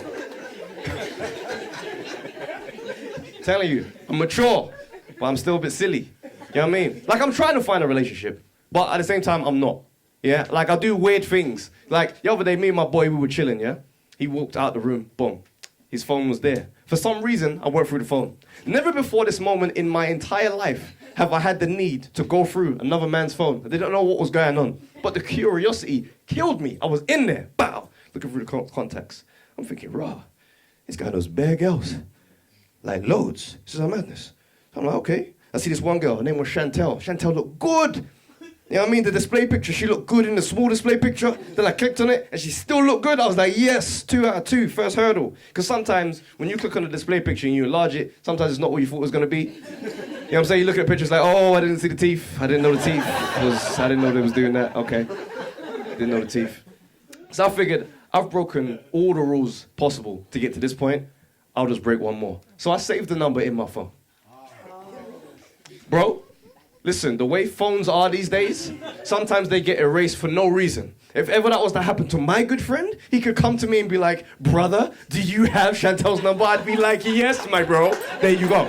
Telling you, I'm mature, but I'm still a bit silly. You know what I mean? Like, I'm trying to find a relationship, but at the same time, I'm not. Yeah, like, I do weird things. Like, the other day, me and my boy, we were chilling, yeah? He walked out the room, boom. His phone was there. For some reason, I went through the phone. Never before this moment in my entire life have I had the need to go through another man's phone. I didn't know what was going on. But the curiosity killed me. I was in there, bow, looking through the contacts. I'm thinking, raw, this guy knows bare girls. Like, loads. This is a madness. So I'm like, okay. I see this one girl, her name was Chantel. Chantel looked good. You know what I mean? The display picture, she looked good in the small display picture. Then I clicked on it, and she still looked good. I was like, yes, 2 out of 2, first hurdle. Because sometimes, when you click on the display picture and you enlarge it, sometimes it's not what you thought it was going to be. You know what I'm saying? You look at the picture, it's like, oh, I didn't see the teeth. I didn't know the teeth. I didn't know they was doing that. Okay. Didn't know the teeth. So I figured, I've broken all the rules possible to get to this point. I'll just break one more. So I saved the number in my phone. Bro, listen, the way phones are these days, sometimes they get erased for no reason. If ever that was to happen to my good friend, he could come to me and be like, brother, do you have Chantel's number? I'd be like, yes, my bro. There you go.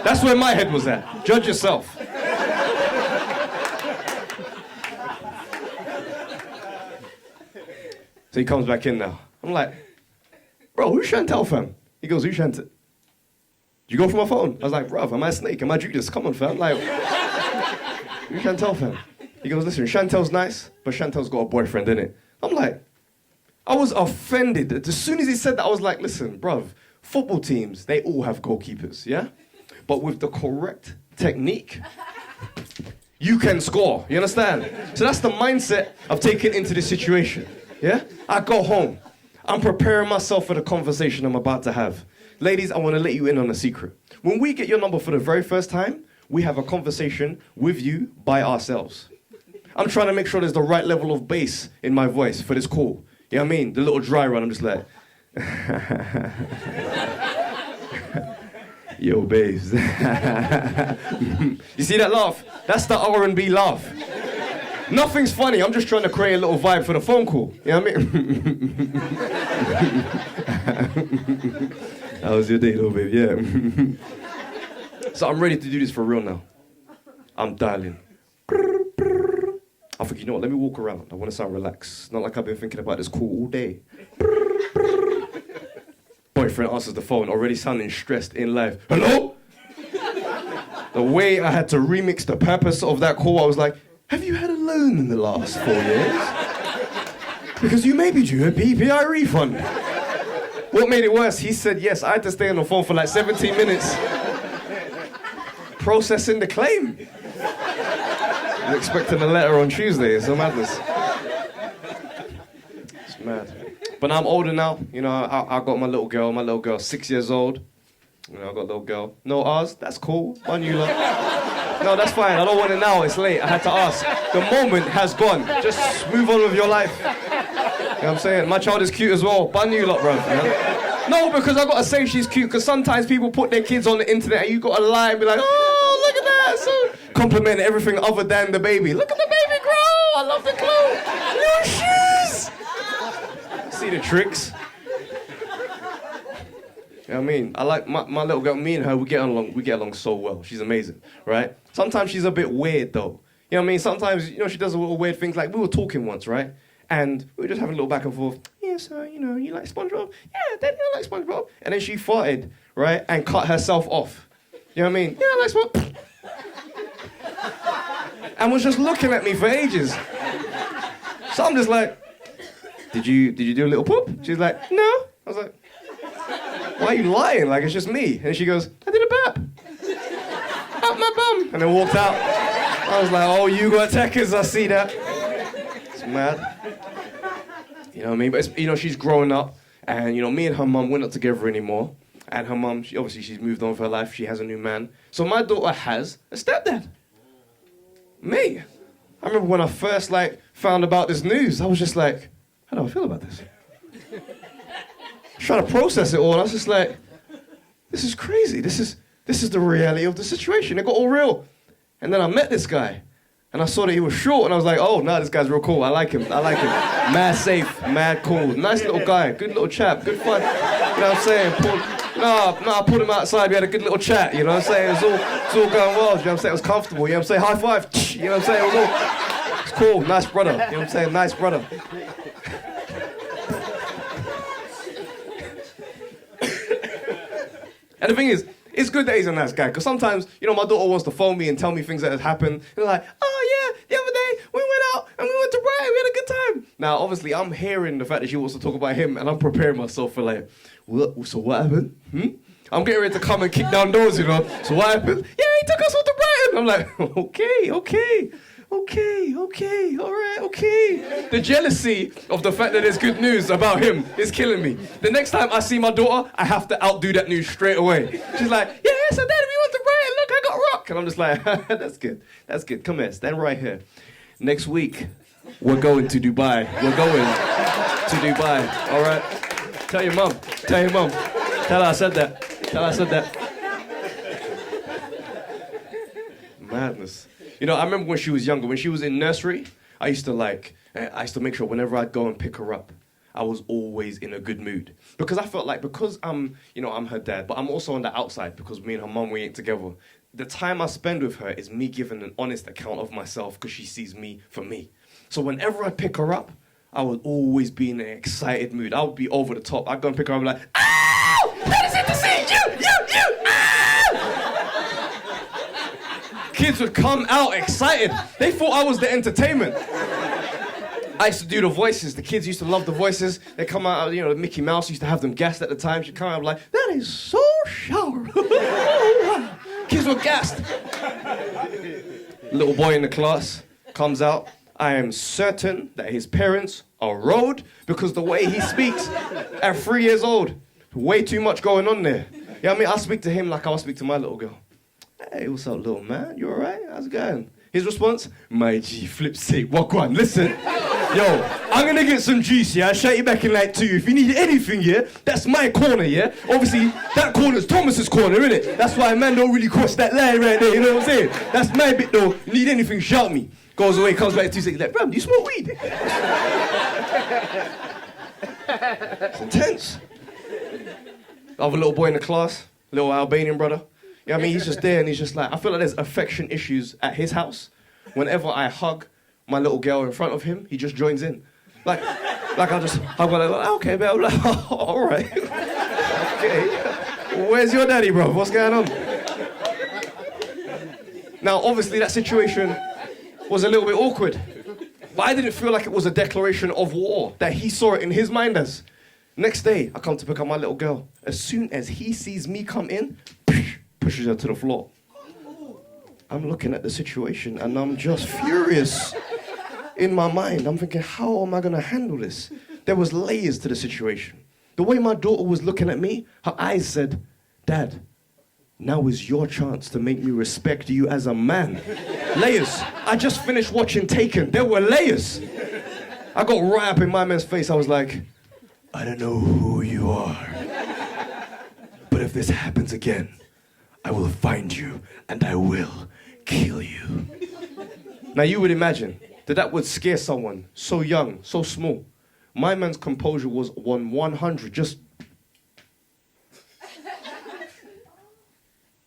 That's where my head was at. Judge yourself. So he comes back in now. I'm like, bro, who's Chantel, fam? He goes, who's Chantel? You go for my phone? I was like, bruv, am I a snake? Am I Judas? Come on, fam. Like, who's Chantel, fam? He goes, listen, Chantel's nice, but Chantel's got a boyfriend, innit? I'm like, I was offended. As soon as he said that, I was like, listen, bruv, football teams, they all have goalkeepers, yeah? But with the correct technique, you can score, you understand? So that's the mindset I've taken into this situation, yeah? I go home. I'm preparing myself for the conversation I'm about to have. Ladies, I want to let you in on a secret. When we get your number for the very first time, we have a conversation with you by ourselves. I'm trying to make sure there's the right level of bass in my voice for this call. You know what I mean? The little dry run, I'm just like... Yo, babes. You see that laugh? That's the R&B laugh. Nothing's funny, I'm just trying to create a little vibe for the phone call. You know what I mean? How was your day, little babe? Yeah. So I'm ready to do this for real now. I'm dialing. I think, you know what, let me walk around. I want to sound relaxed. Not like I've been thinking about this call all day. Boyfriend answers the phone, already sounding stressed in life. Hello? The way I had to remix the purpose of that call, I was like, have you had a loan in the last 4 years? Because you may be due a PPI refund. What made it worse, he said yes. I had to stay on the phone for like 17 minutes. Processing the claim. I'm expecting a letter on Tuesday. It's a madness. It's mad. But now I'm older now. You know, I got my little girl, 6 years old. You know, I got a little girl. No R's, that's cool. Bun you lot. No, that's fine. I don't want it now. It's late. I had to ask. The moment has gone. Just move on with your life. You know what I'm saying? My child is cute as well. Bun you lot, bro. You know? No, because I gotta say she's cute, because sometimes people put their kids on the internet and you gotta lie and be like, oh, look at that. So compliment everything other than the baby. Look at the baby grow. I love the clothes. New shoes. See the tricks. You know what I mean? I like my little girl, me and her, we get along so well. She's amazing, right? Sometimes she's a bit weird though. You know what I mean? Sometimes, you know, she does a little weird things, like we were talking once, right? And we were just having a little back and forth. Yeah, so, you know, you like SpongeBob? Yeah, Daddy, I like SpongeBob. And then she farted, right? And cut herself off. You know what I mean? Yeah, I like SpongeBob. And was just looking at me for ages. So I'm just like, did you do a little poop? She's like, no. I was like, why are you lying? Like, it's just me. And she goes, I did a bap. Up my bum. And then walked out. I was like, oh, you got techers, I see that. It's mad. You know what I mean? But, it's, you know, she's growing up. And, you know, me and her mum, we're not together anymore. And her mum, she's moved on with her life. She has a new man. So my daughter has a stepdad. Me. I remember when I first, found about this news, I was just like, how do I feel about this? Trying to process it all, and I was just like, this is crazy. This is the reality of the situation. It got all real. And then I met this guy, and I saw that he was short, and I was like, oh, no, this guy's real cool. I like him. Mad safe, mad cool. Nice little guy, good little chap, good fun. You know what I'm saying? I pulled him outside, we had a good little chat, you know what I'm saying? It was all going well, you know what I'm saying? It was comfortable, you know what I'm saying? High five, you know what I'm saying? It's cool, nice brother, you know what I'm saying? Nice brother. And the thing is, it's good that he's a nice guy, because sometimes, you know, my daughter wants to phone me and tell me things that have happened. And they're like, oh yeah, the other day we went out and we went to Brighton, we had a good time. Now, obviously, I'm hearing the fact that she wants to talk about him, and I'm preparing myself for so what happened? I'm getting ready to come and kick down doors, you know. So what happened? Yeah, he took us all to Brighton. I'm like, okay, all right, okay. The jealousy of the fact that there's good news about him is killing me. The next time I see my daughter, I have to outdo that news straight away. She's like, yeah, so Daddy, we went to Brighton, look, I got rock. And I'm just like, that's good, come here, stand right here. Next week, we're going to Dubai. All right? Tell your mum. Tell her I said that. Madness. You know, I remember when she was younger, when she was in nursery, I used to make sure whenever I'd go and pick her up, I was always in a good mood. Because I felt like, because I'm her dad, but I'm also on the outside because me and her mum, we ain't together. The time I spend with her is me giving an honest account of myself because she sees me for me. So whenever I pick her up, I would always be in an excited mood. I would be over the top. I'd go and pick her up and be like, "Ow! That is it to see you! Ah!" Kids would come out excited. They thought I was the entertainment. I used to do the voices. The kids used to love the voices. They come out, you know, Mickey Mouse used to have them gassed at the time. She'd come out like, "That is so sharp." Kids were gassed. Little boy in the class comes out. I am certain that his parents are rode because the way he speaks at 3 years old, way too much going on there. You know what I mean? I speak to him like I would speak to my little girl. "Hey, what's up, little man? You all right? How's it going?" His response, "My G, flip sake, walk on. Listen, yo, I'm gonna get some juice, yeah? I'll shout you back in like 2. If you need anything, yeah, that's my corner, yeah? Obviously, that corner's Thomas's corner, innit? That's why man don't really cross that line right there, you know what I'm saying? That's my bit though. You need anything, shout me." Goes away, comes back 2 seconds, like, "Bro, do you smoke weed?" It's intense. Other little boy in the class, little Albanian brother. You know what I mean? He's just there and he's just like, I feel like there's affection issues at his house. Whenever I hug my little girl in front of him, he just joins in. Like I'll just hug her, like, "Okay, babe." I'm like, "Oh, all right." Okay. Where's your daddy, bro? What's going on? Now, obviously, that situation was a little bit awkward. But I didn't feel like it was a declaration of war, that he saw it in his mind as. Next day, I come to pick up my little girl. As soon as he sees me come in, pushes her to the floor. I'm looking at the situation and I'm just furious in my mind. I'm thinking, how am I gonna handle this? There was layers to the situation. The way my daughter was looking at me, her eyes said, "Dad, now is your chance to make me respect you as a man." Layers. I just finished watching Taken. There were layers. I got right up in my man's face. I was like, "I don't know who you are, but if this happens again, I will find you and I will kill you." Now you would imagine that would scare someone so young, so small. My man's composure was 100, just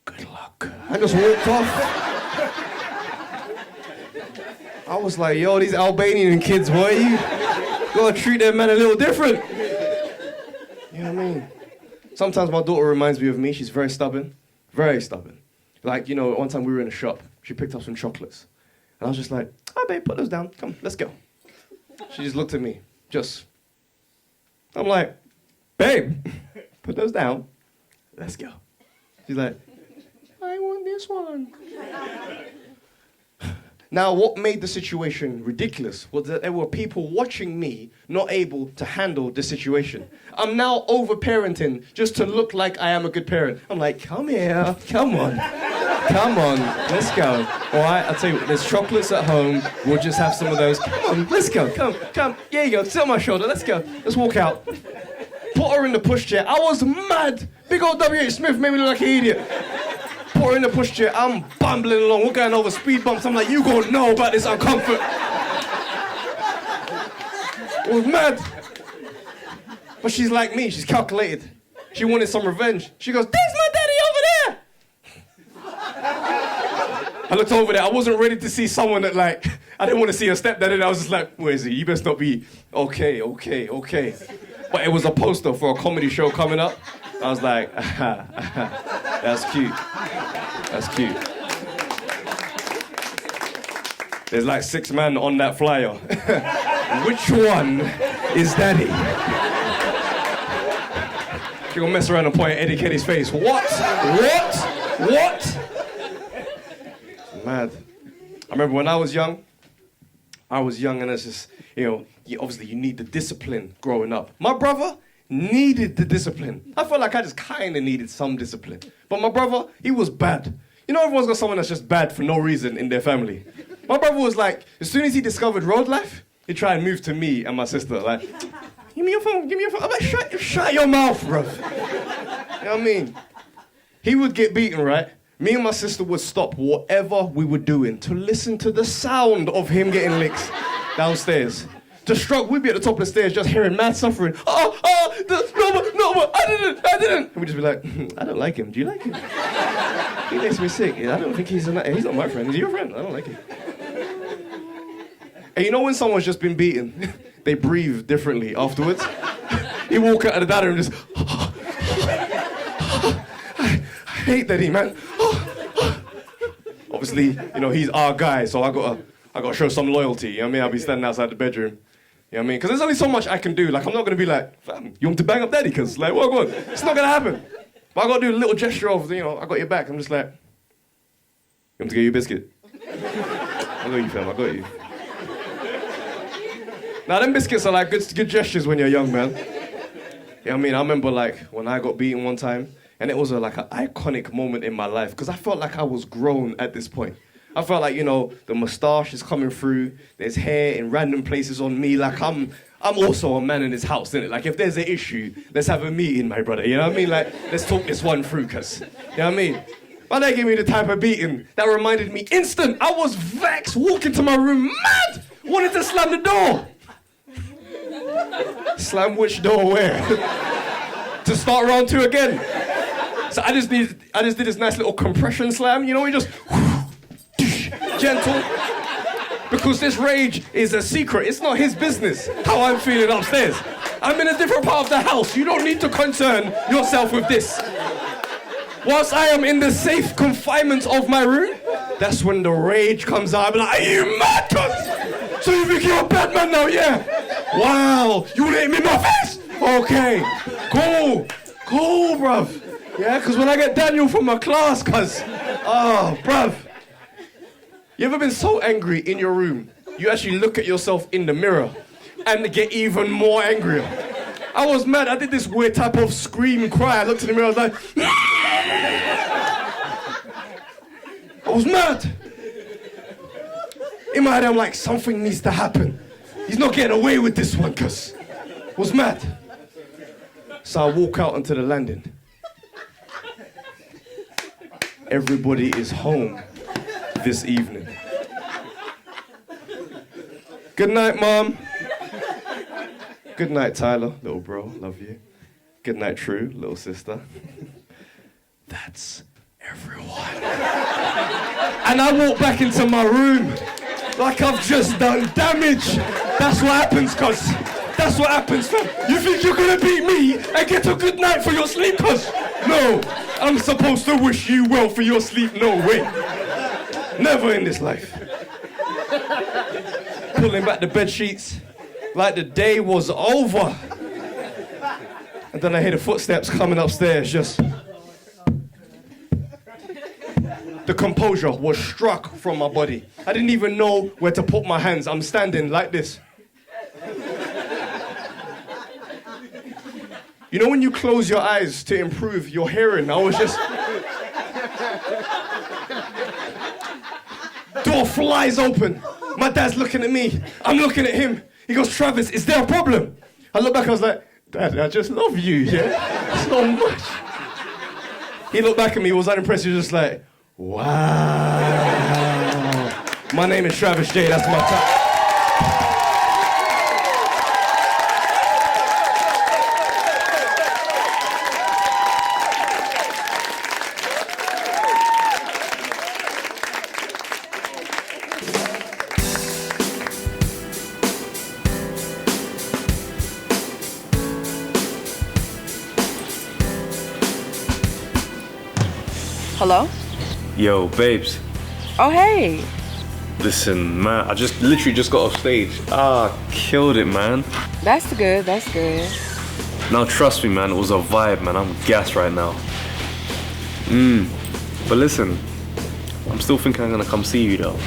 "Good luck." I just walked off. I was like, yo, these Albanian kids, boy, you gotta treat them men a little different. You know what I mean? Sometimes my daughter reminds me of me. She's very stubborn. Very stubborn. Like, you know, one time we were in a shop. She picked up some chocolates. And I was just like, "Oh, babe, put those down. Come, let's go." She just looked at me. I'm like, "Babe, put those down. Let's go." She's like, "I want this one." Now, what made the situation ridiculous was that there were people watching me not able to handle the situation. I'm now over-parenting just to look like I am a good parent. I'm like, "Come here, come on, let's go. All right, I'll tell you what, there's chocolates at home. We'll just have some of those. Come on, let's go, come. Here you go, sit on my shoulder, let's go. Let's walk out." Put her in the pushchair. I was mad. Big old W.H. Smith made me look like an idiot. Put her in the pushchair. I'm bumbling along. We're going over speed bumps. I'm like, "You gonna know about this uncomfort." I was mad. But she's like me. She's calculated. She wanted some revenge. She goes, "There's my daddy over there." I looked over there. I wasn't ready to see someone that, like, I didn't want to see her stepdad. And I was just like, "Where is he? You best not be." Okay. But it was a poster for a comedy show coming up. I was like, that's cute. That's cute. There's like 6 men on that flyer. Which one is daddy? You're gonna mess around and point at Eddie Kenny's face. What? Mad. I remember when I was young and it's just, you know, obviously you need the discipline growing up. My brother needed the discipline. I felt like I just kind of needed some discipline. But my brother, he was bad. You know, everyone's got someone that's just bad for no reason in their family. My brother was like, as soon as he discovered road life, he'd try and move to me and my sister. Like, give me your phone. I'm like, shut your mouth, bro. You know what I mean? He would get beaten, right? Me and my sister would stop whatever we were doing to listen to the sound of him getting licks downstairs. To struggle, we'd be at the top of the stairs just hearing mad suffering. No, but I didn't. And we'd just be like, "I don't like him. Do you like him? He makes me sick. I don't think he's not my friend. Is he your friend? I don't like him." And you know when someone's just been beaten, they breathe differently afterwards. He walk out of the dining room and just, I hate Daddy, man. Obviously, you know, he's our guy, so I gotta show some loyalty, you know what I mean? I'll be standing outside the bedroom, you know what I mean? Because there's only so much I can do. Like, I'm not gonna be like, fam, you want to bang up Daddy? Because, like, what? It's not gonna happen. But I gotta do a little gesture of, you know, I got your back. I'm just like, you want to get you a biscuit? I got you, fam, I got you. Now, them biscuits are like good gestures when you're young, man. You know what I mean? I remember, like, when I got beaten one time, and it was like an iconic moment in my life, because I felt like I was grown at this point. I felt like, you know, the moustache is coming through, there's hair in random places on me, like I'm also a man in this house, innit? Like, if there's an issue, let's have a meeting, my brother, you know what I mean? Like, let's talk this one through, cuz, you know what I mean? But they gave me the type of beating that reminded me instant, I was vexed, walking to my room, mad, wanted to slam the door. Slam which door where? To start round 2 again. So I just did this nice little compression slam, you know, we just gentle. Because this rage is a secret. It's not his business how I'm feeling upstairs. I'm in a different part of the house. You don't need to concern yourself with this. Whilst I am in the safe confinement of my room, that's when the rage comes out. I'm like, are you mad, cuz? So you think you're a bad man now, yeah? Wow, you wanna hit me in my face? Okay, cool, bruv. Yeah, because when I get Daniel from my class, cuz, oh, bruv. You ever been so angry in your room, you actually look at yourself in the mirror and get even more angrier? I was mad, I did this weird type of scream cry. I looked in the mirror, I was like, I was mad. In my head, I'm like, something needs to happen. He's not getting away with this one, cuz. Was mad. So I walk out onto the landing. Everybody is home this evening. Good night, Mom. Good night, Tyler, little bro, love you. Good night, True, little sister. That's everyone. And I walk back into my room like I've just done damage. That's what happens, cuz. That's what happens, fam. You think you're gonna beat me and get a good night for your sleep, cuz? No, I'm supposed to wish you well for your sleep, no way. Never in this life. Pulling back the bed sheets like the day was over. And then I hear the footsteps coming upstairs, just... The composure was struck from my body. I didn't even know where to put my hands. I'm standing like this. You know when you close your eyes to improve your hearing? I was just... Door flies open. My dad's looking at me. I'm looking at him. He goes, Travis, is there a problem? I look back, I was like, Dad, I just love you, yeah? So much. He looked back at me, was unimpressed. He was just like, wow. My name is Travis J, that's my title. Hello? Yo, babes. Oh, hey. Listen, man, I literally just got off stage. Killed it, man. That's good, that's good. Now, trust me, man, it was a vibe, man. I'm gassed right now. But listen, I'm still thinking I'm gonna come see you, though.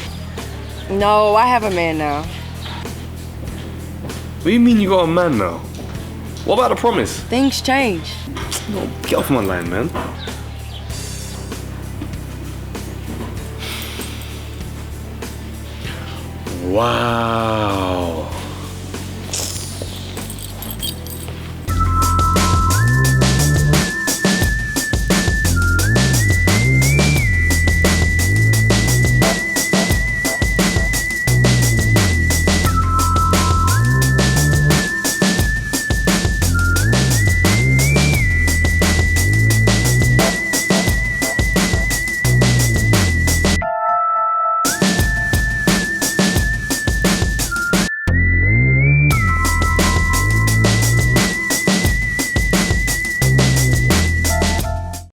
No, I have a man now. What do you mean you got a man now? What about the promise? Things change. No, get off my line, man. Wow.